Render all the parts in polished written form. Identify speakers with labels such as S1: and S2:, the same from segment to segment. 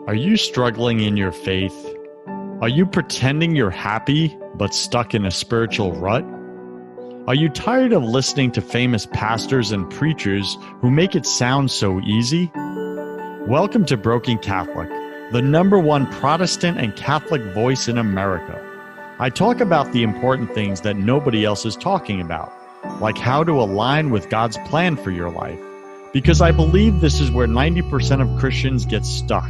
S1: Are you struggling in your faith? Are you pretending you're happy but stuck in a spiritual rut? Are you tired of listening to famous pastors and preachers who make it sound so easy? Welcome to Broken Catholic, the #1 Protestant and Catholic voice in America. I talk about the important things that nobody else is talking about, like how to align with God's plan for your life, because I believe this is where 90% of Christians get stuck.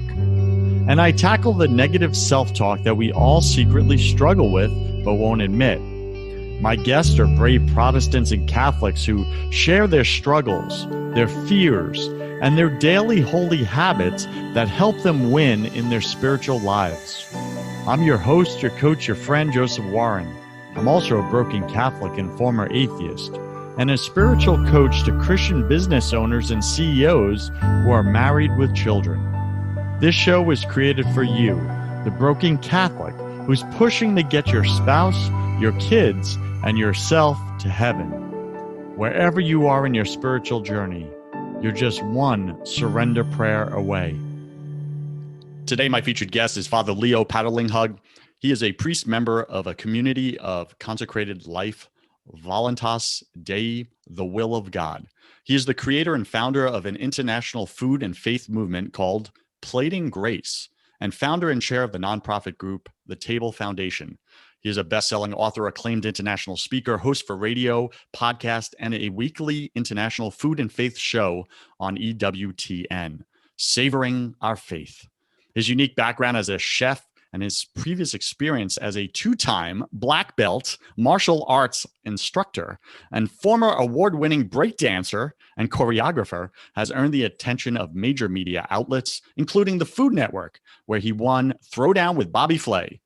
S1: And I tackle the negative self-talk that we all secretly struggle with but won't admit. My guests are brave Protestants and Catholics who share their struggles, their fears, and their daily holy habits that help them win in their spiritual lives. I'm your host, your coach, your friend, Joseph Warren. I'm also a broken Catholic and former atheist, and a spiritual coach to Christian business owners and CEOs who are married with children. This show was created for you, the broken Catholic who's pushing to get your spouse, your kids, and yourself to heaven. Wherever you are in your spiritual journey, you're just one surrender prayer away. Today, my featured guest is Father Leo Patalinghug. He is a priest member of a community of consecrated life, Voluntas Dei, the will of God. He is the creator and founder of an international food and faith movement called Plating Grace, and founder and chair of the nonprofit group, The Table Foundation. He is a best-selling author, acclaimed international speaker, host for radio, podcast, and a weekly international food and faith show on EWTN, Savoring Our Faith. His unique background as a chef and his previous experience as a 2-time black belt martial arts instructor and former award-winning breakdancer and choreographer has earned the attention of major media outlets, including the Food Network, where he won Throwdown with Bobby Flay.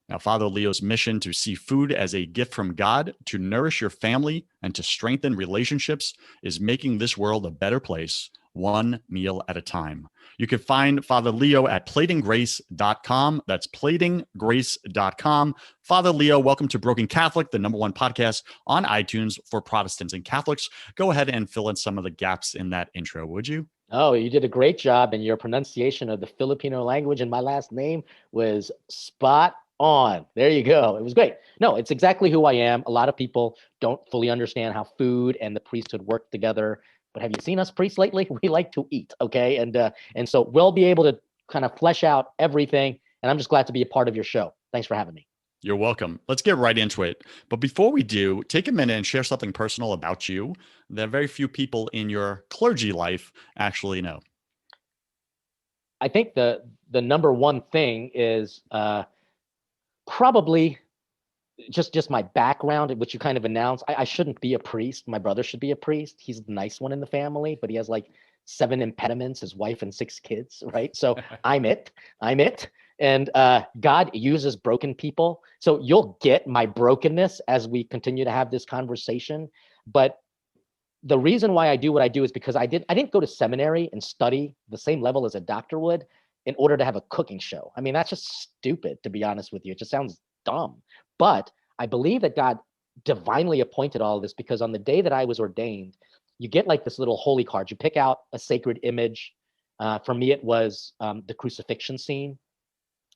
S1: Now, Father Leo's mission to see food as a gift from God, to nourish your family, and to strengthen relationships is making this world a better place, one meal at a time. You can find Father Leo at platinggrace.com. That's platinggrace.com. Father Leo, welcome to Broken Catholic, the #1 podcast on iTunes for Protestants and Catholics. Go ahead and fill in some of the gaps in that intro, would you?
S2: Oh, you did a great job, and your pronunciation of the Filipino language and my last name was spot on. There you go. It was great. No, it's exactly who I am. A lot of people don't fully understand how food and the priesthood work together. But have you seen us priests lately? We like to eat, okay? And so we'll be able to kind of flesh out everything. And I'm just glad to be a part of your show. Thanks for having me.
S1: You're welcome. Let's get right into it. But before we do, take a minute and share something personal about you that very few people in your clergy life actually know.
S2: I think the #1 thing is probably just my background, which you kind of announced. I shouldn't be a priest. My brother should be a priest. He's the nice one in the family, but he has like 7 impediments, his wife and 6 kids, right? So I'm it. And God uses broken people. So you'll get my brokenness as we continue to have this conversation. But the reason why I do what I do is because I didn't go to seminary and study the same level as a doctor would in order to have a cooking show. I mean, that's just stupid, to be honest with you. It just sounds dumb. But I believe that God divinely appointed all of this, because on the day that I was ordained, you get like this little holy card. You pick out a sacred image. For me, it was the crucifixion scene.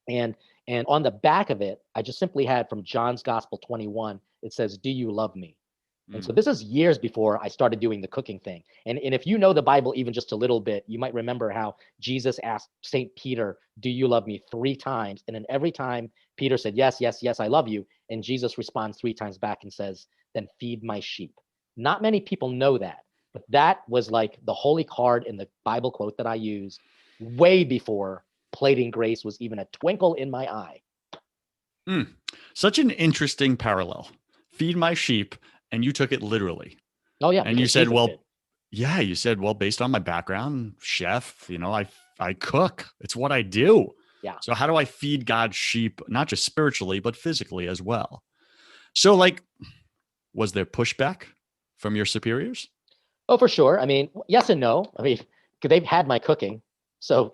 S2: And on the back of it, I just simply had from John's Gospel 21, it says, "Do you love me?" And so this is years before I started doing the cooking thing. And if you know the Bible even just a little bit, you might remember how Jesus asked St. Peter, "Do you love me?" 3 times. And then every time Peter said, "Yes, yes, yes, I love you." And Jesus responds 3 times back and says, "Then feed my sheep." Not many people know that, but that was like the holy card in the Bible quote that I use way before Plating Grace was even a twinkle in my eye.
S1: Such an interesting parallel. Feed my sheep. And you took it literally.
S2: Oh, yeah.
S1: And you said, well, based on my background, chef, I cook. It's what I do.
S2: Yeah.
S1: So how do I feed God's sheep, not just spiritually, but physically as well? So was there pushback from your superiors?
S2: Oh, for sure. I mean, yes and no. I mean, they've had my cooking. So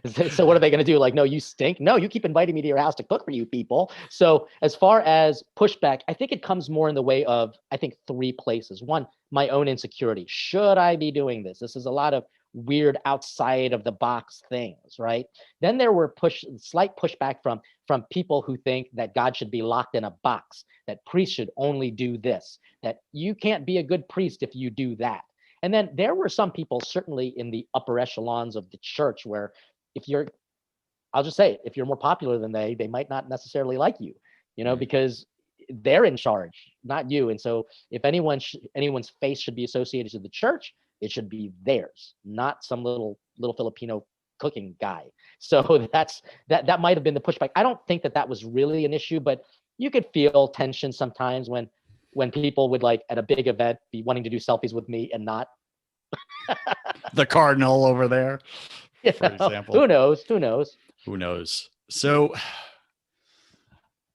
S2: So what are they going to do? Like, no, you stink. No, you keep inviting me to your house to cook for you people. So as far as pushback, I think it comes more in the way of, I think, three places. One, my own insecurity. Should I be doing this? This is a lot of weird outside of the box things, right? Then there were slight pushback from people who think that God should be locked in a box, that priests should only do this, that you can't be a good priest if you do that. And then there were some people, certainly in the upper echelons of the church, where if you're, I'll just say it, if you're more popular than they might not necessarily like you, because they're in charge, not you. And so if anyone's face should be associated to the church, it should be theirs, not some little Filipino cooking guy. So that might have been the pushback. I don't think that was really an issue, but you could feel tension sometimes when people would, like, at a big event, be wanting to do selfies with me and not
S1: the cardinal over there, for example.
S2: Who knows?
S1: So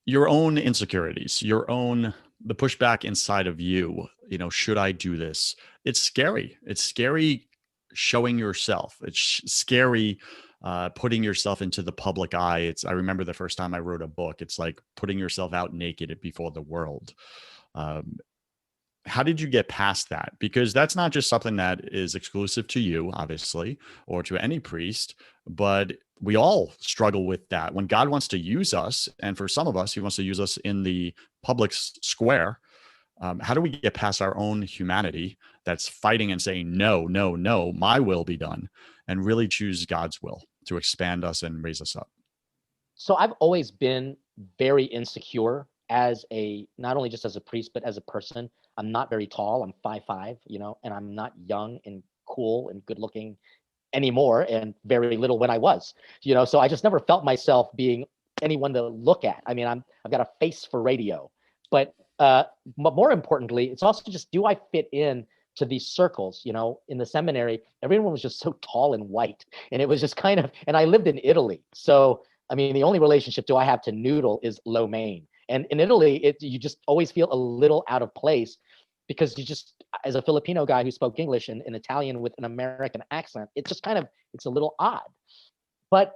S1: your own insecurities, the pushback inside of you, should I do this? It's scary. It's scary showing yourself. It's scary putting yourself into the public eye. I remember the first time I wrote a book, it's like putting yourself out naked before the world. How did you get past that? Because that's not just something that is exclusive to you, obviously, or to any priest, but we all struggle with that. When God wants to use us, and for some of us, he wants to use us in the public square, how do we get past our own humanity that's fighting and saying, no, no, no, my will be done, and really choose God's will to expand us and raise us up?
S2: So I've always been very insecure not only just as a priest, but as a person. I'm not very tall. I'm 5'5", and I'm not young and cool and good looking anymore, and very little when I was, so I just never felt myself being anyone to look at. I mean, I've got a face for radio, but more importantly, it's also just, do I fit in to these circles? In the seminary, everyone was just so tall and white, and it was just and I lived in Italy. So, I mean, the only relationship I have to noodle is lo mein. And in Italy, you just always feel a little out of place, because you just, as a Filipino guy who spoke English and Italian with an American accent, it's just it's a little odd. But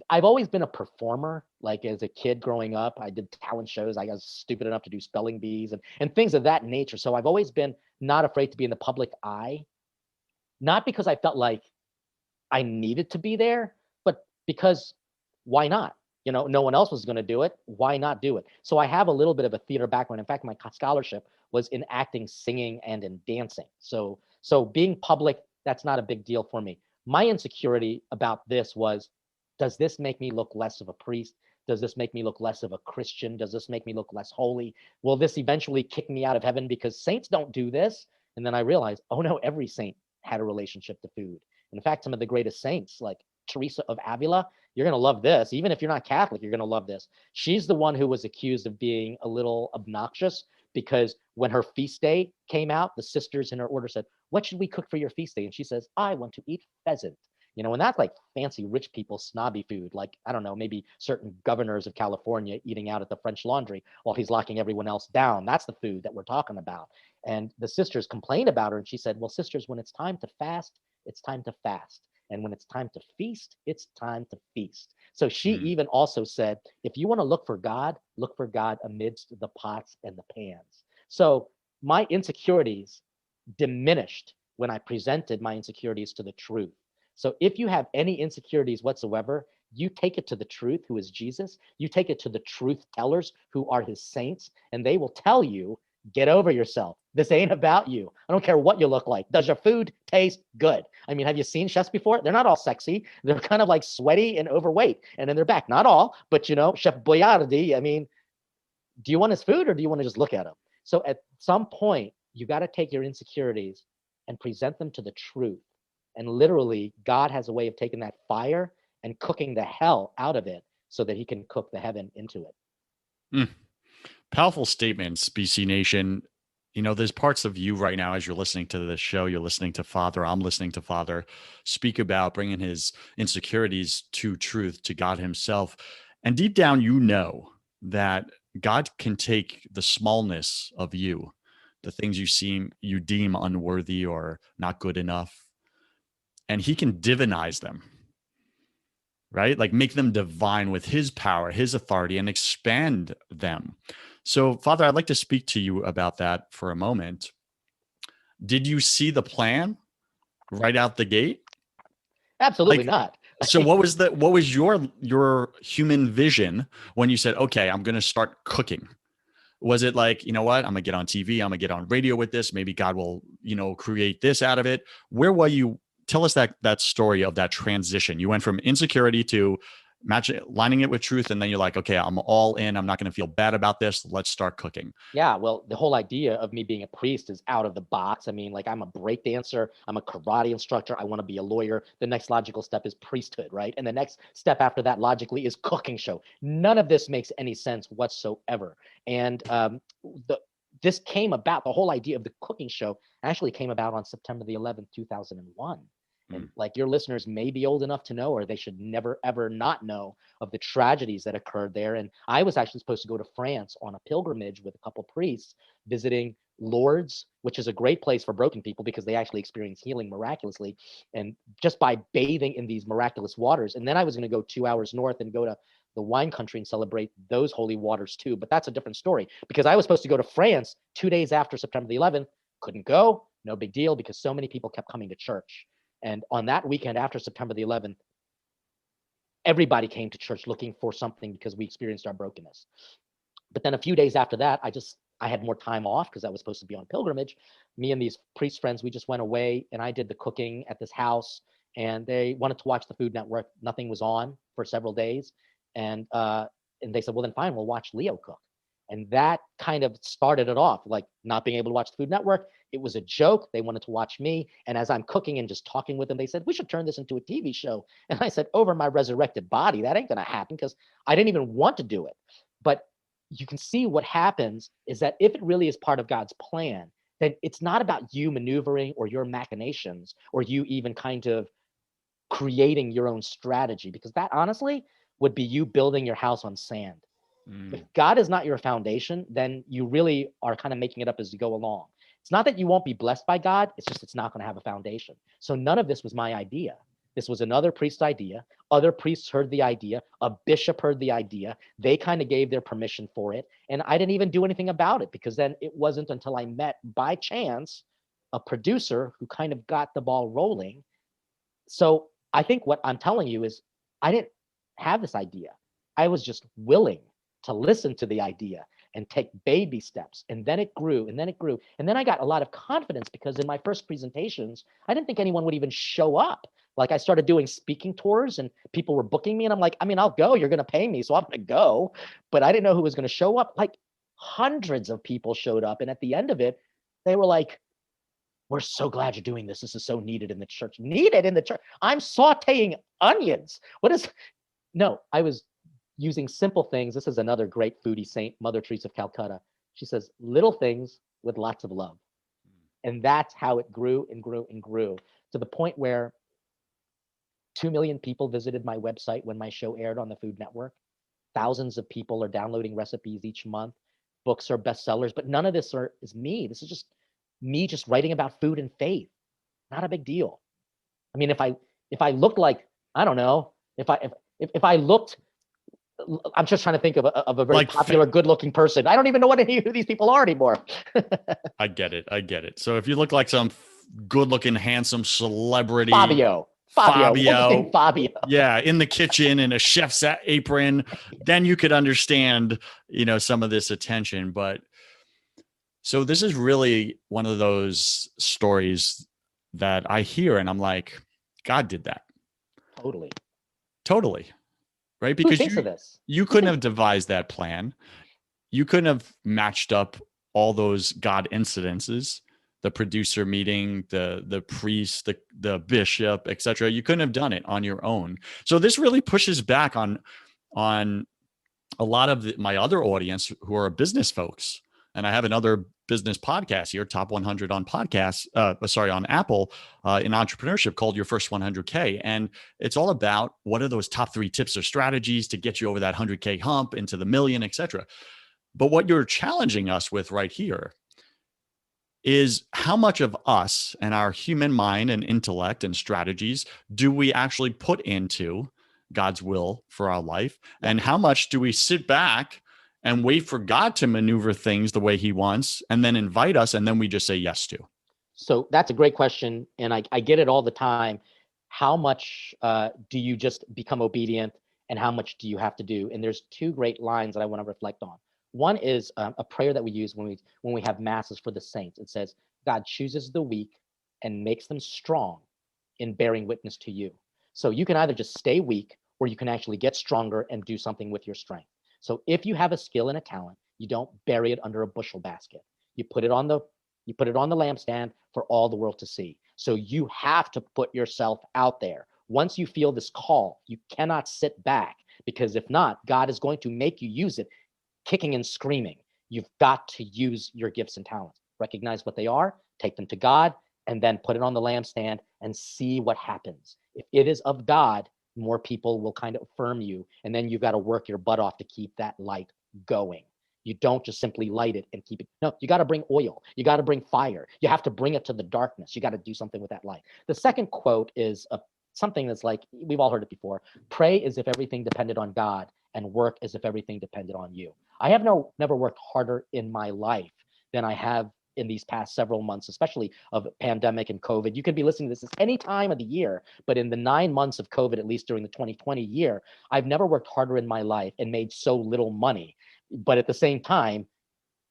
S2: I've always been a performer. Like, as a kid growing up, I did talent shows. I was stupid enough to do spelling bees and things of that nature. So I've always been not afraid to be in the public eye, not because I felt like I needed to be there, but because why not? No one else was going to do it. Why not do it? So I have a little bit of a theater background. In fact, my scholarship was in acting, singing, and in dancing. So being public, that's not a big deal for me. My insecurity about this was, does this make me look less of a priest? Does this make me look less of a Christian? Does this make me look less holy? Will this eventually kick me out of heaven because saints don't do this? And then I realized, oh no, every saint had a relationship to food. In fact, some of the greatest saints, like Teresa of Avila, you're going to love this. Even if you're not Catholic, you're going to love this. She's the one who was accused of being a little obnoxious, because when her feast day came out, the sisters in her order said, what should we cook for your feast day? And she says, I want to eat pheasant. And that's like fancy rich people snobby food. Like, I don't know, maybe certain governors of California eating out at the French Laundry while he's locking everyone else down. That's the food that we're talking about. And the sisters complained about her, and she said, well, sisters, when it's time to fast, it's time to fast. And when it's time to feast, it's time to feast. So she even also said, if you want to look for God amidst the pots and the pans. So my insecurities diminished when I presented my insecurities to the truth. So if you have any insecurities whatsoever, you take it to the truth, who is Jesus. You take it to the truth tellers, who are his saints, and they will tell you, get over yourself. This ain't about you. I don't care what you look like. Does your food taste good? I mean, have you seen chefs before? They're not all sexy. They're kind of like sweaty and overweight. And in their back, not all, but Chef Boyardi, I mean, do you want his food or do you want to just look at him? So at some point, you got to take your insecurities and present them to the truth. And literally, God has a way of taking that fire and cooking the hell out of it so that he can cook the heaven into it.
S1: Powerful statements, BC Nation. There's parts of you right now as you're listening to this show, you're listening to Father, I'm listening to Father speak about bringing his insecurities to truth, to God himself. And deep down, that God can take the smallness of you, the things you deem unworthy or not good enough, and he can divinize them, right? Like make them divine with his power, his authority, and expand them. So, Father, I'd like to speak to you about that for a moment. Did you see the plan right out the gate?
S2: Absolutely not.
S1: So what was your human vision when you said, okay, I'm going to start cooking? Was it like, you know what, I'm gonna get on TV, I'm gonna get on radio with this, maybe God will, create this out of it? Where were you? Tell us that story of that transition. You went from insecurity to lining it with truth, and then you're like, okay, I'm all in, I'm not gonna feel bad about this, let's start cooking.
S2: Yeah, well, the whole idea of me being a priest is out of the box. I mean, like, I'm a break dancer, I'm a karate instructor, I want to be a lawyer. The next logical step is priesthood, right? And the next step after that logically is cooking show. None of this makes any sense whatsoever. And this came about, the whole idea of the cooking show actually came about on September the 11th, 2001. And like, your listeners may be old enough to know, or they should never, ever not know of the tragedies that occurred there. And I was actually supposed to go to France on a pilgrimage with a couple priests visiting Lourdes, which is a great place for broken people because they actually experience healing miraculously. And just by bathing in these miraculous waters. And then I was going to go 2 hours north and go to the wine country and celebrate those holy waters too. But that's a different story, because I was supposed to go to France 2 days after September the 11th. Couldn't go. No big deal, because so many people kept coming to church. And on that weekend after September the 11th, everybody came to church looking for something because we experienced our brokenness. But then a few days after that, I had more time off because I was supposed to be on pilgrimage. Me and these priest friends, we just went away, and I did the cooking at this house, and they wanted to watch the Food Network. Nothing was on for several days. And they said, well, then fine, we'll watch Leo cook. And that kind of started it off, like not being able to watch the Food Network. It was a joke. They wanted to watch me. And as I'm cooking and just talking with them, they said, we should turn this into a TV show. And I said, over my resurrected body, that ain't going to happen, because I didn't even want to do it. But you can see what happens is that if it really is part of God's plan, then it's not about you maneuvering or your machinations or you even kind of creating your own strategy, because that honestly would be you building your house on sand. If God is not your foundation, then you really are kind of making it up as you go along. It's not that you won't be blessed by God, it's just it's not going to have a foundation. So none of this was my idea. This was another priest's idea. Other priests heard the idea. A bishop heard the idea. They kind of gave their permission for it. And I didn't even do anything about it, because then it wasn't until I met, by chance, a producer who kind of got the ball rolling. So I think what I'm telling you is I didn't have this idea. I was just willing to listen to the idea and take baby steps. And then it grew, and then it grew. And then I got a lot of confidence, because in my first presentations, I didn't think anyone would even show up. Like, I started doing speaking tours and people were booking me, and I'm like, I mean, I'll go, you're going to pay me, so I'm going to go. But I didn't know who was going to show up. Like, hundreds of people showed up. And at the end of it, they were like, we're so glad you're doing this. This is so needed in the church. Needed in the church? I'm sauteing onions. No, I was using simple things. This is another great foodie saint, Mother Teresa of Calcutta. She says, little things with lots of love. And that's how it grew and grew and grew, to the point where 2 million people visited my website when my show aired on the Food Network. Thousands of people are downloading recipes each month. Books are bestsellers, but none of this is me. This is just me just writing about food and faith. Not a big deal. I mean, if I looked like, I don't know, if I looked, I'm just trying to think of a very popular, good-looking person. I don't even know who these people are anymore.
S1: I get it. So if you look like some good-looking, handsome celebrity,
S2: Fabio.
S1: Yeah, in the kitchen in a chef's apron, then you could understand, some of this attention. But so this is really one of those stories that I hear, and I'm like, God did that. Totally. Right? Because you couldn't have devised that plan. You couldn't have matched up all those God incidences, the producer meeting, the priest, the bishop, etc. You couldn't have done it on your own. So this really pushes back on a lot of my other audience who are business folks. And I have another business podcast here, Top 100 on podcasts, on Apple, in entrepreneurship, called Your First 100K. And it's all about what are those top 3 tips or strategies to get you over that 100K hump into the million, etc. But what you're challenging us with right here is how much of us and our human mind and intellect and strategies do we actually put into God's will for our life? And how much do we sit back and wait for God to maneuver things the way he wants and then invite us, and then we just say yes to?
S2: So that's a great question. And I get it all the time. how much do you just become obedient, and how much do you have to do? And there's two great lines that I want to reflect on. One is a prayer that we use when we have masses for the saints. It says, God chooses the weak and makes them strong in bearing witness to you. So you can either just stay weak, or you can actually get stronger and do something with your strength. So if you have a skill and a talent, you don't bury it under a bushel basket. You put it on the lampstand for all the world to see. So you have to put yourself out there. Once you feel this call, you cannot sit back, because if not, God is going to make you use it, kicking and screaming. You've got to use your gifts and talents. Recognize what they are, take them to God, and then put it on the lampstand and see what happens. If it is of God, more people will kind of affirm you, and then you've got to work your butt off to keep that light going. You don't just simply light it and keep it. No, you got to bring oil. You got to bring fire. You have to bring it to the darkness. You got to do something with that light. The second quote is something that's like, we've all heard it before. Pray as if everything depended on God, and work as if everything depended on you. I have never worked harder in my life than I have in these past several months, especially of pandemic and COVID. You could be listening to this any time of the year, but in the 9 months of COVID, at least during the 2020 year, I've never worked harder in my life and made so little money. But at the same time,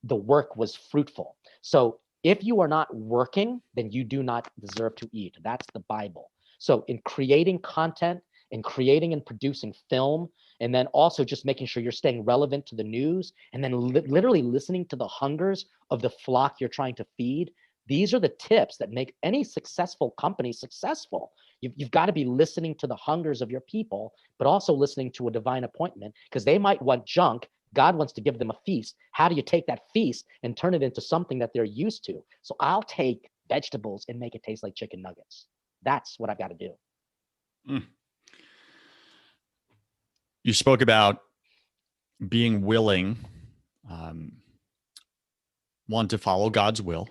S2: the work was fruitful. So if you are not working, then you do not deserve to eat. That's the Bible. So in creating content, in creating and producing film, and then also just making sure you're staying relevant to the news, and then literally listening to the hungers of the flock you're trying to feed. These are the tips that make any successful company successful. You've got to be listening to the hungers of your people, but also listening to a divine appointment, because they might want junk. God wants to give them a feast. How do you take that feast and turn it into something that they're used to? So I'll take vegetables and make it taste like chicken nuggets. That's what I've got to do.
S1: Mm. You spoke about being willing, one, to follow God's will,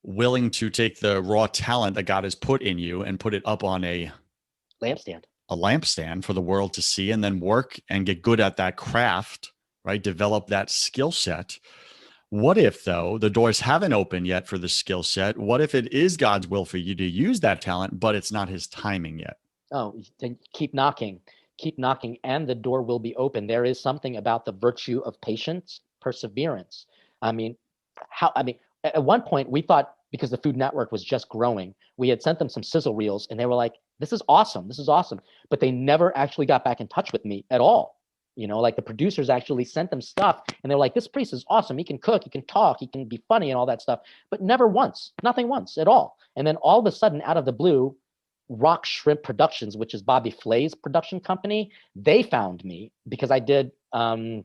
S1: willing to take the raw talent that God has put in you and put it up on a lampstand for the world to see, and then work and get good at that craft, right? Develop that skill set. What if, though, the doors haven't opened yet for the skill set? What if it is God's will for you to use that talent, but it's not his timing yet?
S2: Oh, then keep knocking, and the door will be open. There is something about the virtue of patience, perseverance. I mean, at one point we thought, because the Food Network was just growing, we had sent them some sizzle reels, and they were like, this is awesome. But they never actually got back in touch with me at all. Like the producers actually sent them stuff, and they're like, this priest is awesome. He can cook, he can talk, he can be funny and all that stuff, but nothing once at all. And then all of a sudden, out of the blue, Rock Shrimp Productions, which is Bobby Flay's production company, they found me because I did a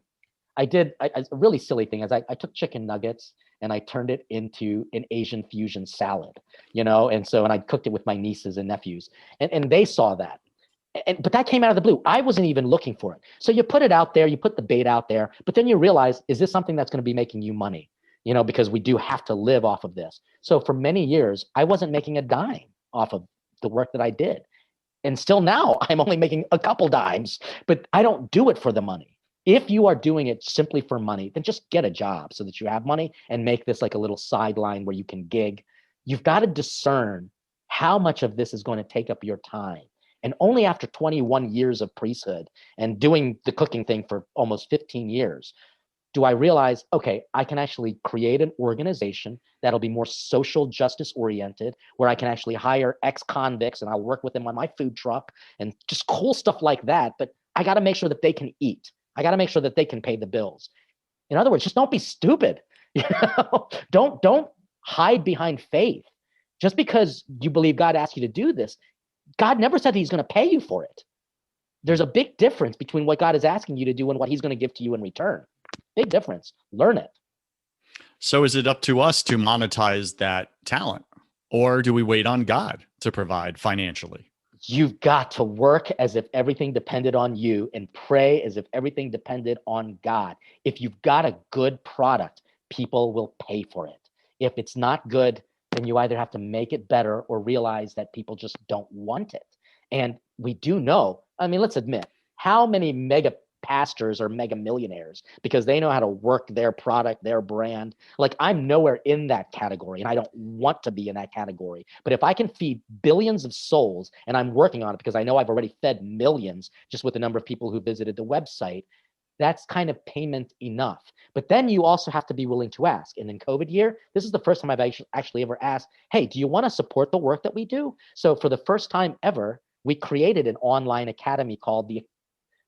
S2: really silly thing. I took chicken nuggets and I turned it into an Asian fusion salad, and I cooked it with my nieces and nephews, and they saw that. But that came out of the blue. I wasn't even looking for it. So you put it out there, you put the bait out there, but then you realize, is this something that's going to be making you money? Because we do have to live off of this. So for many years, I wasn't making a dime off of the work that I did. And still now, I'm only making a couple dimes, but I don't do it for the money. If you are doing it simply for money, then just get a job so that you have money and make this like a little sideline where you can gig. You've got to discern how much of this is going to take up your time. And only after 21 years of priesthood and doing the cooking thing for almost 15 years, do I realize, okay, I can actually create an organization that'll be more social justice oriented, where I can actually hire ex-convicts and I'll work with them on my food truck and just cool stuff like that. But I got to make sure that they can eat. I got to make sure that they can pay the bills. In other words, just don't be stupid. Don't hide behind faith. Just because you believe God asked you to do this, God never said he's going to pay you for it. There's a big difference between what God is asking you to do and what he's going to give to you in return. Big difference. Learn it.
S1: So is it up to us to monetize that talent, or do we wait on God to provide financially?
S2: You've got to work as if everything depended on you and pray as if everything depended on God. If you've got a good product, people will pay for it. If it's not good, then you either have to make it better or realize that people just don't want it. And we do know, let's admit, how many mega pastors are mega millionaires because they know how to work their product, their brand. Like, I'm nowhere in that category, and I don't want to be in that category. But if I can feed billions of souls, and I'm working on it because I know I've already fed millions just with the number of people who visited the website, that's kind of payment enough. But then you also have to be willing to ask. And in COVID year, this is the first time I've actually ever asked, hey, do you want to support the work that we do? So for the first time ever, we created an online academy called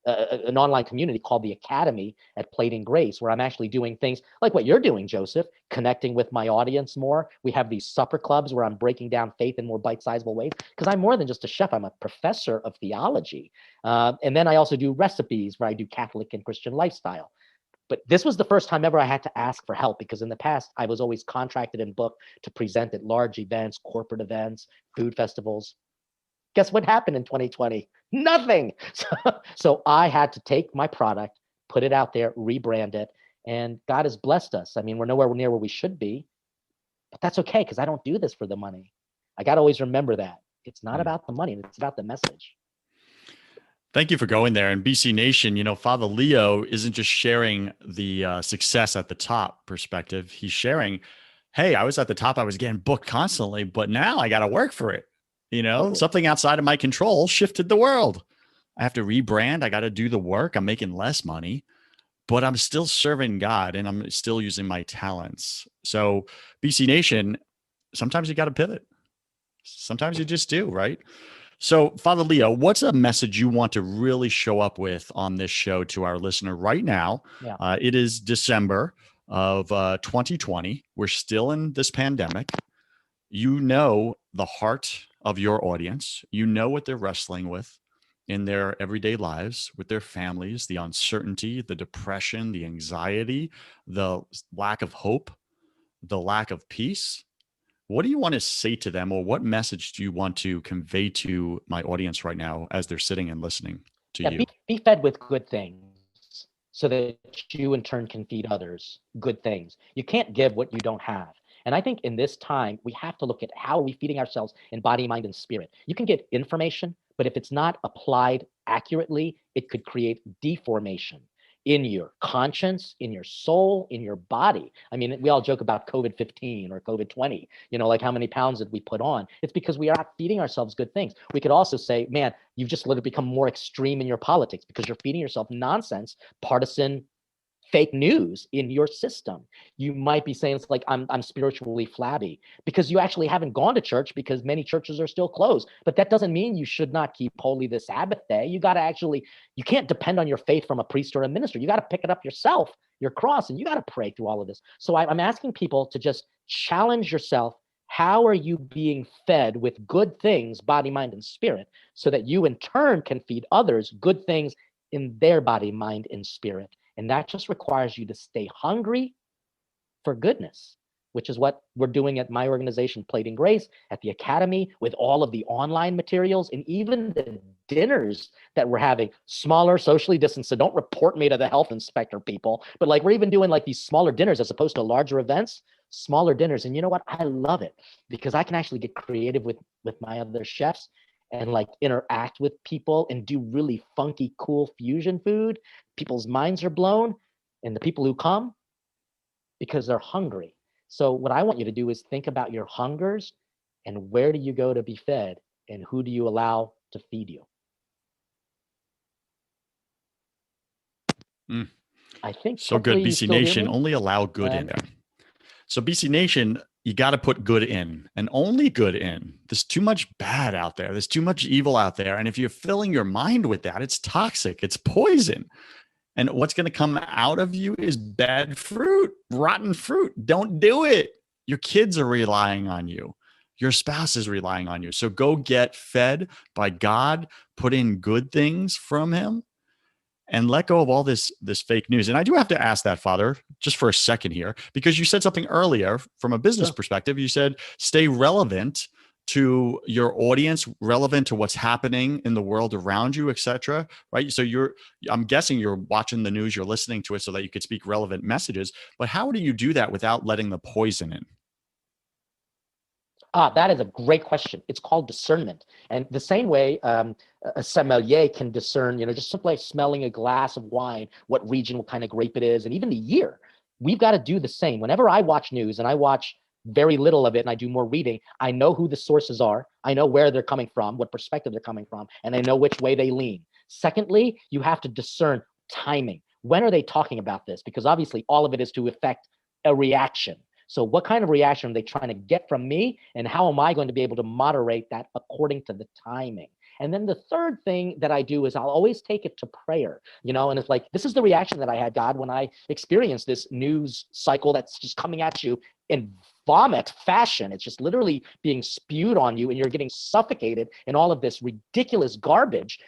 S2: an online community called the Academy at Plating Grace, where I'm actually doing things like what you're doing, Joseph, connecting with my audience more. We have these supper clubs where I'm breaking down faith in more bite-sizable ways, because I'm more than just a chef. I'm a professor of theology. And then I also do recipes where I do Catholic and Christian lifestyle. But this was the first time ever I had to ask for help, because in the past, I was always contracted and booked to present at large events, corporate events, food festivals. Guess what happened in 2020? Nothing. So I had to take my product, put it out there, rebrand it, and God has blessed us. I mean, we're nowhere near where we should be, but that's okay, because I don't do this for the money. I got to always remember that. It's not about the money. It's about the message.
S1: Thank you for going there. And BC Nation, Father Leo isn't just sharing the success at the top perspective. He's sharing, hey, I was at the top. I was getting booked constantly, but now I got to work for it. Something outside of my control shifted the world. I have to rebrand. I got to do the work. I'm making less money, but I'm still serving God and I'm still using my talents. So BC Nation, sometimes you got to pivot. Sometimes you just do, right? So Father Leo, what's a message you want to really show up with on this show to our listener right now?
S2: Yeah.
S1: It is December of 2020. We're still in this pandemic. You know the heart of your audience. You know what they're wrestling with in their everyday lives, with their families, the uncertainty, the depression, the anxiety, the lack of hope, the lack of peace. What do you want to say to them, or what message do you want to convey to my audience right now as they're sitting and listening to you?
S2: Be fed with good things so that you in turn can feed others good things. You can't give what you don't have. And I think in this time, we have to look at how are we feeding ourselves in body, mind, and spirit. You can get information, but if it's not applied accurately, it could create deformation in your conscience, in your soul, in your body. I mean, we all joke about COVID-15 or COVID-20, like how many pounds did we put on? It's because we are not feeding ourselves good things. We could also say, man, you've just literally become more extreme in your politics because you're feeding yourself nonsense, partisan, fake news in your system. You might be saying it's like I'm spiritually flabby because you actually haven't gone to church because many churches are still closed. But that doesn't mean you should not keep holy the Sabbath day. You got to you can't depend on your faith from a priest or a minister. You got to pick it up yourself, your cross, and you got to pray through all of this. So I'm asking people to just challenge yourself. How are you being fed with good things, body, mind, and spirit, so that you in turn can feed others good things in their body, mind, and spirit? And that just requires you to stay hungry for goodness, which is what we're doing at my organization, Plating Grace, at the Academy, with all of the online materials and even the dinners that we're having, smaller, socially distanced. So don't report me to the health inspector, people. But like, we're even doing like these smaller dinners as opposed to larger events, smaller dinners. And you know what? I love it because I can actually get creative with my other chefs and like interact with people and do really funky, cool fusion food. People's minds are blown, and the people who come, because they're hungry. So what I want you to do is think about your hungers and where do you go to be fed and who do you allow to feed you? I think
S1: so good. BC Nation, only allow good in. So BC Nation, you got to put good in and only good in. There's too much bad out there. There's too much evil out there. And if you're filling your mind with that, it's toxic. It's poison. And what's going to come out of you is bad fruit, rotten fruit. Don't do it. Your kids are relying on you. Your spouse is relying on you. So go get fed by God, put in good things from him, and let go of all this fake news. And I do have to ask that, Father, just for a second here, because you said something earlier from a business perspective. You said stay relevant to your audience, relevant to what's happening in the world around you, et cetera, right? So I'm guessing you're watching the news, you're listening to it so that you could speak relevant messages, but how do you do that without letting the poison in?
S2: That is a great question. It's called discernment. And the same way a sommelier can discern, just simply smelling a glass of wine, what region, what kind of grape it is, and even the year. We've got to do the same. Whenever I watch news, and I watch very little of it and I do more reading, I know who the sources are. I know where they're coming from, what perspective they're coming from, and I know which way they lean. Secondly, you have to discern timing. When are they talking about this? Because obviously all of it is to affect a reaction. So what kind of reaction are they trying to get from me? And how am I going to be able to moderate that according to the timing? And then the third thing that I do is I'll always take it to prayer, and it's like, this is the reaction that I had, God, when I experienced this news cycle that's just coming at you in vomit fashion. It's just literally being spewed on you and you're getting suffocated in all of this ridiculous garbage.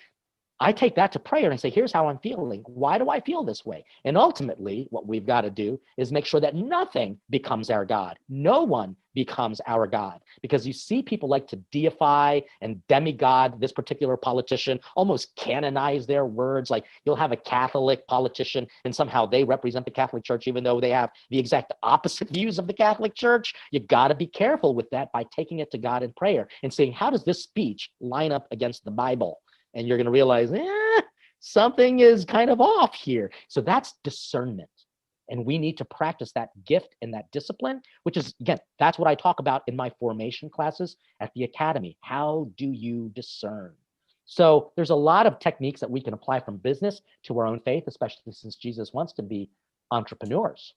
S2: I take that to prayer and I say, here's how I'm feeling. Why do I feel this way? And ultimately, what we've got to do is make sure that nothing becomes our God. No one becomes our God. Because you see people like to deify and demigod this particular politician, almost canonize their words. Like you'll have a Catholic politician and somehow they represent the Catholic Church, even though they have the exact opposite views of the Catholic Church. You got to be careful with that by taking it to God in prayer and saying, how does this speech line up against the Bible? And you're going to realize, something is kind of off here. So that's discernment. And we need to practice that gift and that discipline, which is, again, that's what I talk about in my formation classes at the academy. How do you discern? So there's a lot of techniques that we can apply from business to our own faith, especially since Jesus wants to be entrepreneurs.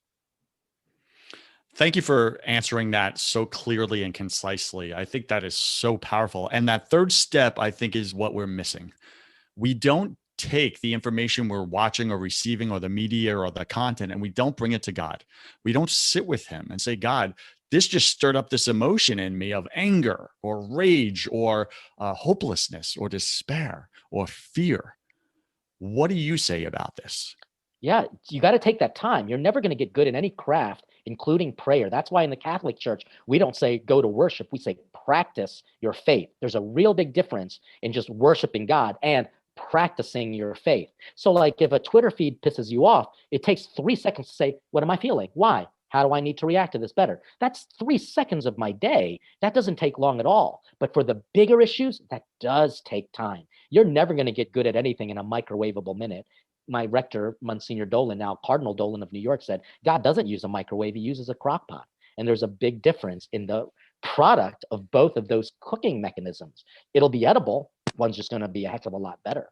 S1: Thank you for answering that so clearly and concisely. I think that is so powerful. And that third step, I think, is what we're missing. We don't take the information we're watching or receiving or the media or the content, and we don't bring it to God. We don't sit with him and say, God, this just stirred up this emotion in me of anger or rage or hopelessness or despair or fear. What do you say about this?
S2: Yeah, you got to take that time. You're never going to get good in any craft, including prayer. That's why in the Catholic Church, we don't say go to worship. We say practice your faith. There's a real big difference in just worshiping God and practicing your faith. So like if a Twitter feed pisses you off, it takes 3 seconds to say, what am I feeling? Why? How do I need to react to this better? That's 3 seconds of my day. That doesn't take long at all. But for the bigger issues, that does take time. You're never going to get good at anything in a microwavable minute. My rector, Monsignor Dolan, now Cardinal Dolan of New York, said, God doesn't use a microwave, he uses a crock pot. And there's a big difference in the product of both of those cooking mechanisms. It'll be edible. One's just going to be a heck of a lot better.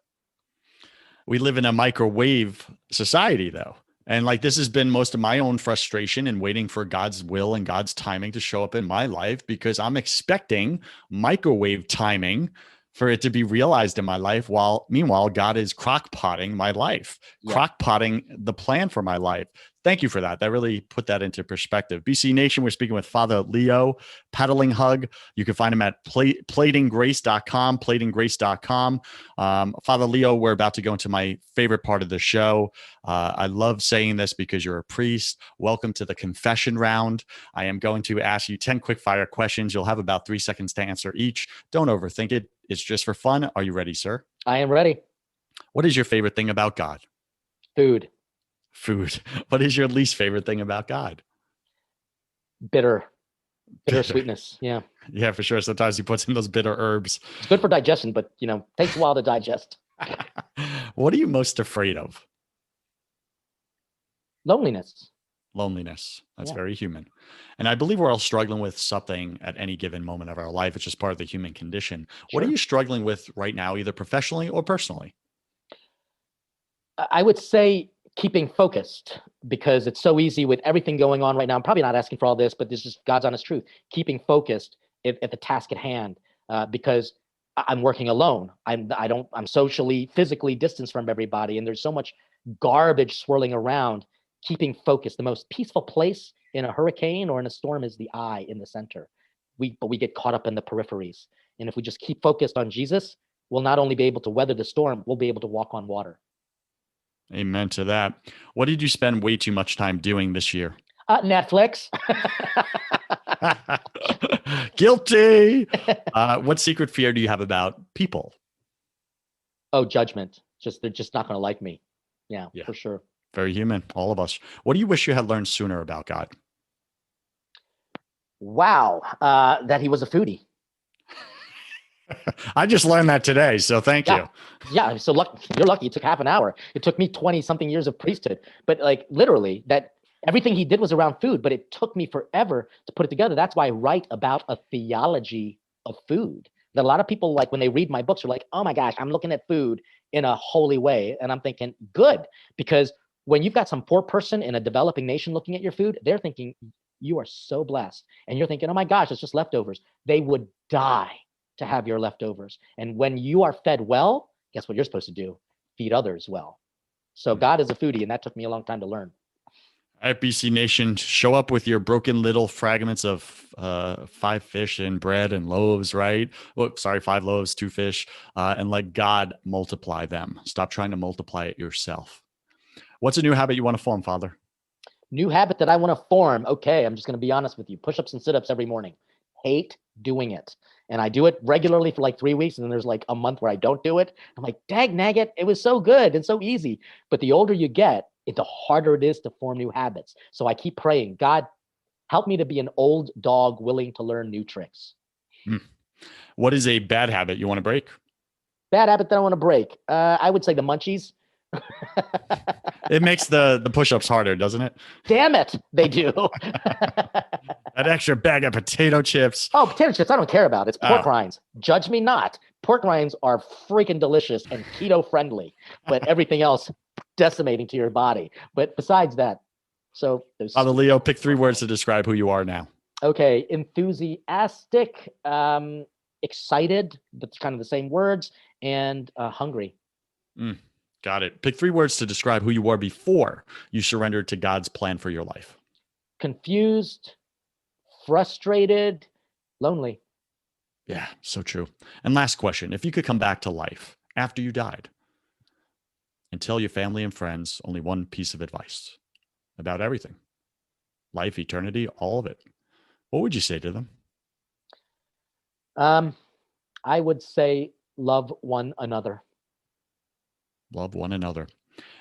S1: We live in a microwave society, though. And like this has been most of my own frustration in waiting for God's will and God's timing to show up in my life, because I'm expecting microwave timing for it to be realized in my life, while meanwhile, God is crock-potting my life, crock-potting the plan for my life. Thank you for that. That really put that into perspective. BC Nation, we're speaking with Father Leo, Patalinghug. You can find him at platinggrace.com, platinggrace.com. Father Leo, we're about to go into my favorite part of the show. I love saying this because you're a priest. Welcome to the confession round. I am going to ask you 10 quick fire questions. You'll have about 3 seconds to answer each. Don't overthink it. It's just for fun. Are you ready, sir?
S2: I am ready.
S1: What is your favorite thing about God?
S2: Food.
S1: What is your least favorite thing about God?
S2: Bitter sweetness. Yeah.
S1: Yeah, for sure. Sometimes he puts in those bitter herbs.
S2: It's good for digestion, but takes a while to digest.
S1: What are you most afraid of?
S2: Loneliness.
S1: That's very human. And I believe we're all struggling with something at any given moment of our life. It's just part of the human condition. Sure. What are you struggling with right now, either professionally or personally?
S2: I would say keeping focused, because it's so easy with everything going on right now. I'm probably not asking for all this, but this is God's honest truth. Keeping focused at the task at hand, because I'm working alone. I'm socially, physically distanced from everybody, and there's so much garbage swirling around. Keeping focused. The most peaceful place in a hurricane or in a storm is the eye in the center. But we get caught up in the peripheries. And if we just keep focused on Jesus, we'll not only be able to weather the storm, we'll be able to walk on water.
S1: Amen to that. What did you spend way too much time doing this year?
S2: Netflix.
S1: Guilty. What secret fear do you have about people?
S2: Oh, judgment. They're just not going to like me. Yeah, for sure.
S1: Very human, all of us. What do you wish you had learned sooner about God?
S2: Wow, that he was a foodie.
S1: I just learned that today, so thank you.
S2: Yeah, so you're lucky. It took half an hour. It took me 20 something years of priesthood, but like literally that everything he did was around food, but it took me forever to put it together. That's why I write about a theology of food. That a lot of people, like when they read my books, are like, oh my gosh, I'm looking at food in a holy way. And I'm thinking, good, because when you've got some poor person in a developing nation looking at your food, they're thinking, you are so blessed. And you're thinking, oh my gosh, it's just leftovers. They would die to have your leftovers. And when you are fed well, guess what you're supposed to do? Feed others well. So God is a foodie, and that took me a long time to learn.
S1: All right, BC Nation, show up with your broken little fragments of 5 fish and bread and loaves, right? Oh, sorry, 5 loaves, 2 fish, and let God multiply them. Stop trying to multiply it yourself. What's a new habit you want to form, Father?
S2: New habit that I want to form. Okay, I'm just going to be honest with you. Push-ups and sit-ups every morning. Hate doing it. And I do it regularly for like 3 weeks. And then there's like a month where I don't do it. I'm like, dag nagget, it was so good and so easy. But the older you get, the harder it is to form new habits. So I keep praying, God, help me to be an old dog willing to learn new tricks.
S1: What is a bad habit you want to break?
S2: Bad habit that I want to break. I would say the munchies.
S1: It makes the push-ups harder, doesn't it?
S2: Damn it, they do.
S1: That extra bag of potato chips.
S2: Oh, potato chips, I don't care about. It's pork rinds. Judge me not. Pork rinds are freaking delicious and keto friendly, but everything else decimating to your body. But besides that, so
S1: Father Leo, pick 3 words to describe who you are now.
S2: Okay, enthusiastic, excited, that's kind of the same words, and hungry.
S1: Got it. Pick 3 words to describe who you were before you surrendered to God's plan for your life.
S2: Confused, frustrated, lonely.
S1: Yeah, so true. And last question, if you could come back to life after you died and tell your family and friends only one piece of advice about everything, life, eternity, all of it, what would you say to them?
S2: I would say love one another.
S1: Love one another.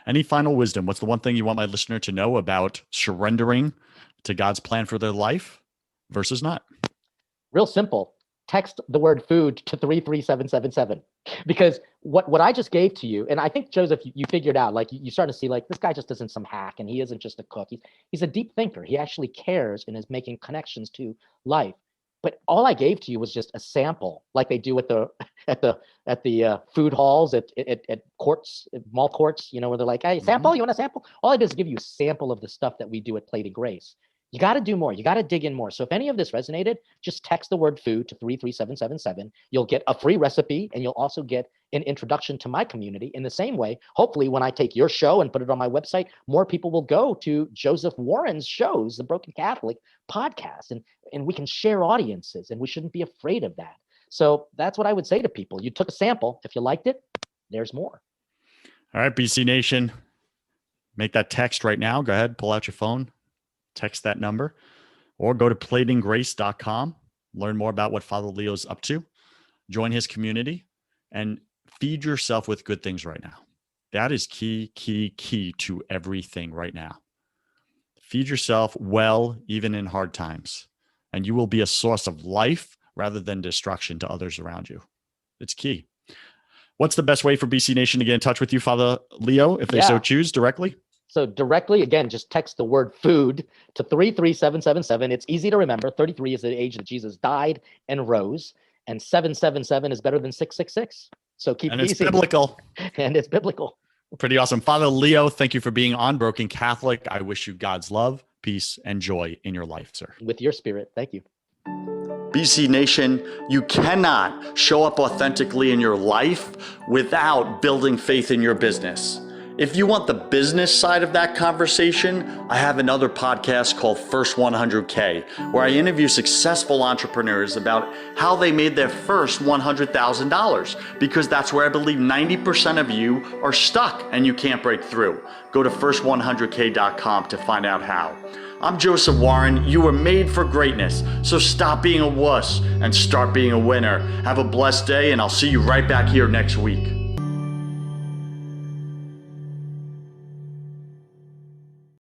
S1: Any final wisdom? What's the one thing you want my listener to know about surrendering to God's plan for their life versus not?
S2: Real simple. Text the word food to 33777. Because what I just gave to you, and I think, Joseph, you figured out, like you start to see, like, this guy just isn't some hack, and he isn't just a cook. He's a deep thinker. He actually cares and is making connections to life. But all I gave to you was just a sample, like they do at the food halls at courts, at mall courts, where they're like, hey, sample, you want a sample? All I did is give you a sample of the stuff that we do at Plate of Grace. You got to do more. You got to dig in more. So if any of this resonated, just text the word food to 33777. You'll get a free recipe, and you'll also get an introduction to my community. In the same way, hopefully when I take your show and put it on my website, more people will go to Joseph Warren's shows, the Broken Catholic podcast, and we can share audiences, and we shouldn't be afraid of that. So that's what I would say to people. You took a sample. If you liked it, there's more.
S1: All right, BC Nation, make that text right now. Go ahead, pull out your phone. Text that number, or go to platinggrace.com. Learn more about what Father Leo's up to. Join his community and feed yourself with good things right now. That is key to everything right now. Feed yourself well, even in hard times, and you will be a source of life rather than destruction to others around you. It's key. What's the best way for BC Nation to get in touch with you, Father Leo, if they so choose, directly?
S2: So directly, again, just text the word food to 33777. It's easy to remember. 33 is the age that Jesus died and rose, and 777 is better than 666. So keep it easy. And it's biblical. And it's biblical.
S1: Pretty awesome. Father Leo, thank you for being on Broken Catholic. I wish you God's love, peace, and joy in your life, sir.
S2: With your spirit. Thank you.
S1: BC Nation, you cannot show up authentically in your life without building faith in your business. If you want the business side of that conversation, I have another podcast called First 100K, where I interview successful entrepreneurs about how they made their first $100,000, because that's where I believe 90% of you are stuck and you can't break through. Go to first100k.com to find out how. I'm Joseph Warren. You were made for greatness, so stop being a wuss and start being a winner. Have a blessed day, and I'll see you right back here next week.